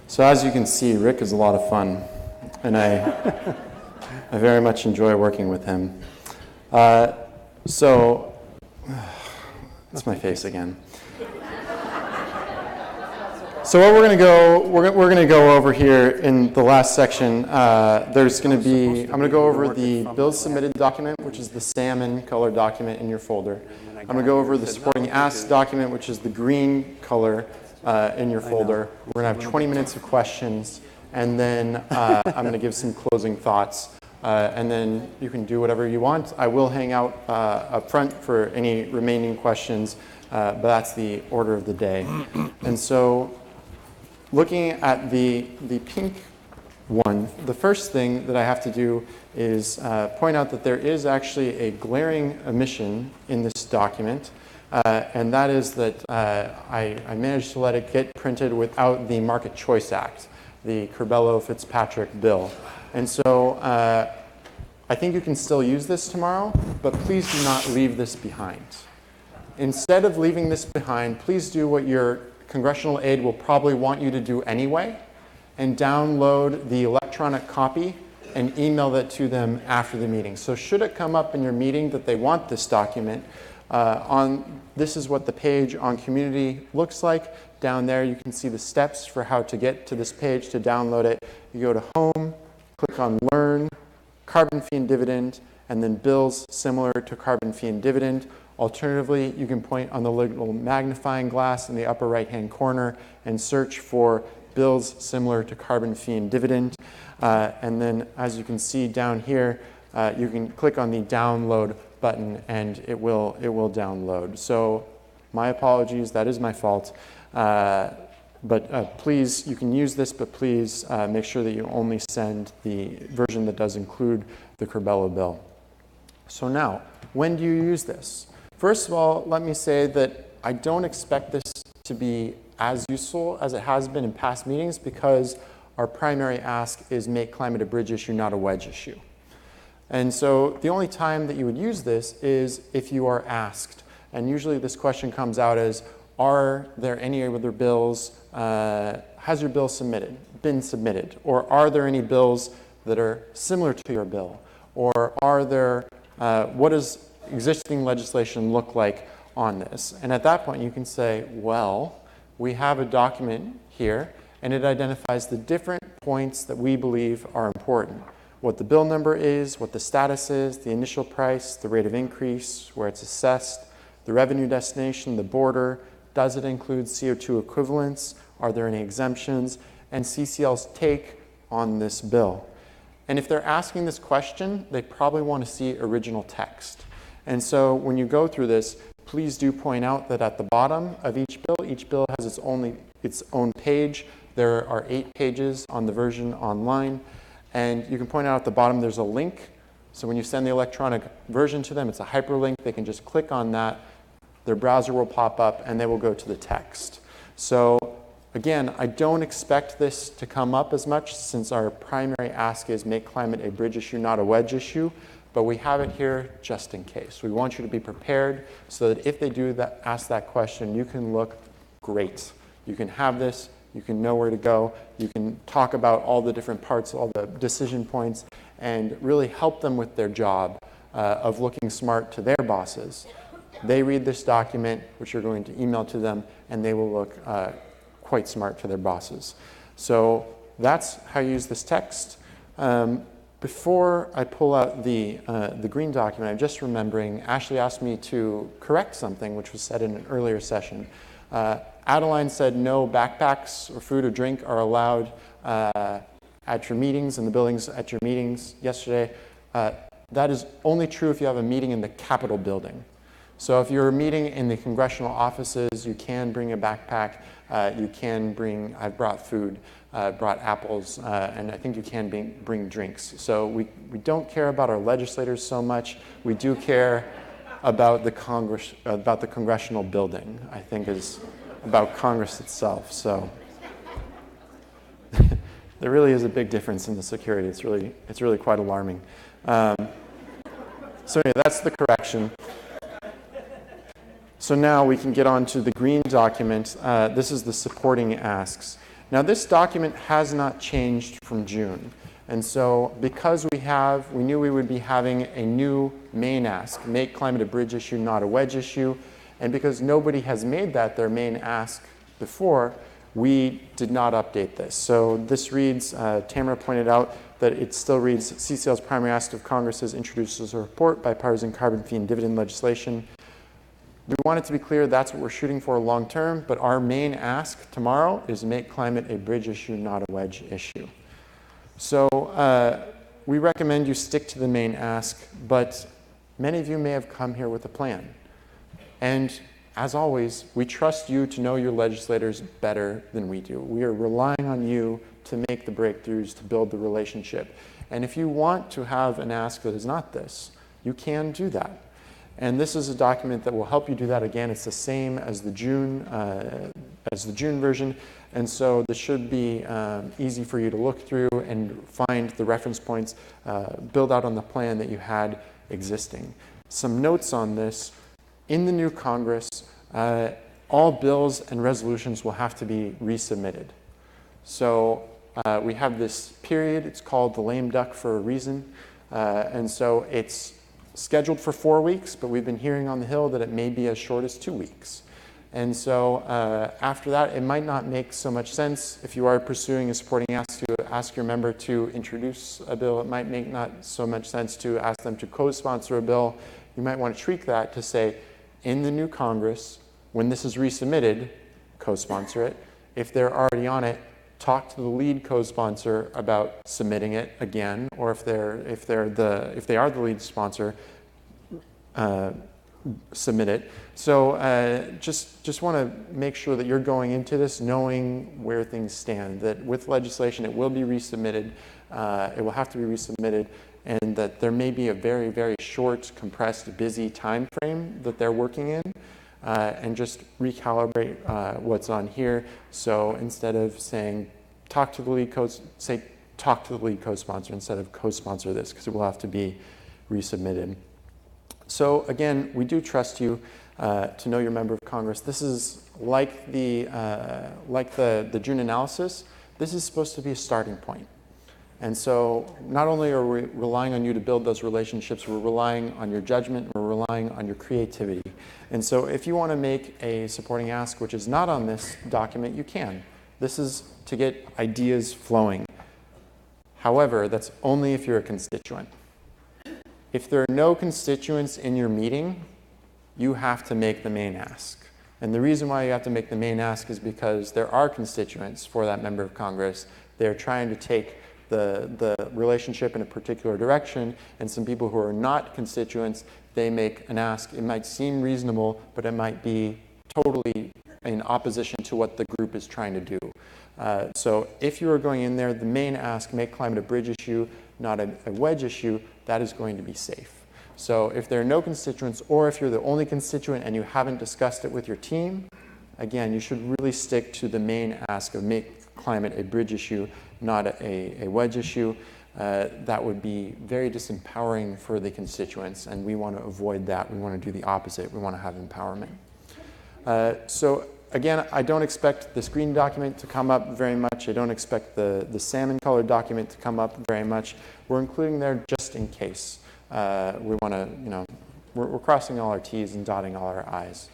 So as you can see, Rick is a lot of fun, and I very much enjoy working with him. So that's my face again. So what we're going to go over here in the last section. There's going to be I'm going to go over the bills submitted document, which is the salmon color document in your folder. I'm going to go over the supporting asks document, which is the green color in your folder. We're going to have 20 minutes of questions, and then I'm going to give some closing thoughts, and then you can do whatever you want. I will hang out up front for any remaining questions, but that's the order of the day. And so looking at the pink one, the first thing that I have to do is point out that there is actually a glaring omission in this document, and that is that I managed to let it get printed without the Market Choice Act, the Curbelo-Fitzpatrick bill. And so I think you can still use this tomorrow, but please do not leave this behind. Instead of leaving this behind, please do what your congressional aide will probably want you to do anyway, and download the electronic copy and email that to them after the meeting. So should it come up in your meeting that they want this document, this is what the page on Community looks like. Down there you can see the steps for how to get to this page to download it. You go to Home, click on Learn, Carbon Fee and Dividend, and then Bills similar to Carbon Fee and Dividend. Alternatively, you can point on the little magnifying glass in the upper right-hand corner and search for bills similar to Carbon Fee and Dividend. And then, as you can see down here, you can click on the Download button, and it will download. So, my apologies, that is my fault. But please, you can use this, but please make sure that you only send the version that does include the Curbelo bill. So now, when do you use this? First of all, let me say that I don't expect this to be as useful as it has been in past meetings, because our primary ask is make climate a bridge issue, not a wedge issue. And so the only time that you would use this is if you are asked. And usually this question comes out as, are there any other bills, has your bill been submitted? Or are there any bills that are similar to your bill? Or are there, what does existing legislation look like on this? And at that point you can say, well, we have a document here, and it identifies the different points that we believe are important. What the bill number is, what the status is, the initial price, the rate of increase, where it's assessed, the revenue destination, the border, does it include CO2 equivalents, are there any exemptions, and CCL's take on this bill. And if they're asking this question, they probably want to see original text. And so when you go through this, please do point out that at the bottom of each bill has its own page. There are 8 pages on the version online. And you can point out at the bottom there's a link. So when you send the electronic version to them, it's a hyperlink. They can just click on that. Their browser will pop up, and they will go to the text. So again, I don't expect this to come up as much, since our primary ask is make climate a bridge issue, not a wedge issue. But we have it here just in case. We want you to be prepared so that if they do ask that question, you can look great. You can have this, you can know where to go, you can talk about all the different parts, all the decision points, and really help them with their job of looking smart to their bosses. They read this document, which you're going to email to them, and they will look quite smart to their bosses. So that's how you use this text. Before I pull out the green document, I'm just remembering Ashley asked me to correct something which was said in an earlier session. Adeline said no backpacks or food or drink are allowed at your meetings, in the buildings at your meetings yesterday. That is only true if you have a meeting in the Capitol building. So if you're meeting in the congressional offices, you can bring a backpack. You can bring, I've brought food, brought apples, and I think you can bring drinks. So we don't care about our legislators so much. We do care about the congressional building, I think is about Congress itself. So there really is a big difference in the security. It's really quite alarming. So anyway, that's the correction. So now we can get on to the green document. This is the supporting asks. Now, this document has not changed from June. And so because we knew we would be having a new main ask, make climate a bridge issue, not a wedge issue, and because nobody has made that their main ask before, we did not update this. So this reads, Tamara pointed out that it still reads, CCL's primary ask of Congress is introduces a report, bipartisan carbon fee and dividend legislation. We want it to be clear that's what we're shooting for long term, but our main ask tomorrow is make climate a bridge issue, not a wedge issue. So we recommend you stick to the main ask, but many of you may have come here with a plan. And as always, we trust you to know your legislators better than we do. We are relying on you to make the breakthroughs, to build the relationship. And if you want to have an ask that is not this, you can do that. And this is a document that will help you do that. Again, it's the same as the June version. And so this should be easy for you to look through and find the reference points, build out on the plan that you had existing. Some notes on this. In the new Congress, all bills and resolutions will have to be resubmitted. So we have this period. It's called the lame duck for a reason. And so it's scheduled for 4 weeks, but we've been hearing on the Hill that it may be as short as 2 weeks. And so after that, it might not make so much sense if you are pursuing a supporting ask to ask your member to introduce a bill. It might make not so much sense to ask them to co-sponsor a bill. You might want to tweak that to say, in the new Congress, when this is resubmitted, co-sponsor it. If they're already on it, talk to the lead co-sponsor about submitting it again, or if they are the lead sponsor, submit it. So just want to make sure that you're going into this knowing where things stand, that with legislation it will be resubmitted, it will have to be resubmitted, and that there may be a very, very short, compressed, busy time frame that they're working in, and just recalibrate what's on here. So instead of saying talk to the lead co-sponsor instead of co-sponsor this, because it will have to be resubmitted. So again, we do trust you to know your member of Congress. This is like the June analysis. This is supposed to be a starting point. And so not only are we relying on you to build those relationships, we're relying on your judgment, we're relying on your creativity. And so if you want to make a supporting ask which is not on this document, you can. This is to get ideas flowing. However, that's only if you're a constituent. If there are no constituents in your meeting, you have to make the main ask. And the reason why you have to make the main ask is because there are constituents for that member of Congress. They're trying to take the relationship in a particular direction, and some people who are not constituents, they make an ask. It might seem reasonable, but it might be totally in opposition to what the group is trying to do. So if you are going in there, the main ask, make climate a bridge issue, not a wedge issue, that is going to be safe. So if there are no constituents, or if you're the only constituent and you haven't discussed it with your team, again, you should really stick to the main ask of make climate a bridge issue, not a wedge issue. That would be very disempowering for the constituents, and we want to avoid that. We want to do the opposite. We want to have empowerment. So again, I don't expect this green document to come up very much. I don't expect the salmon colored document to come up very much. We're including there just in case. We want to, we're crossing all our T's and dotting all our I's.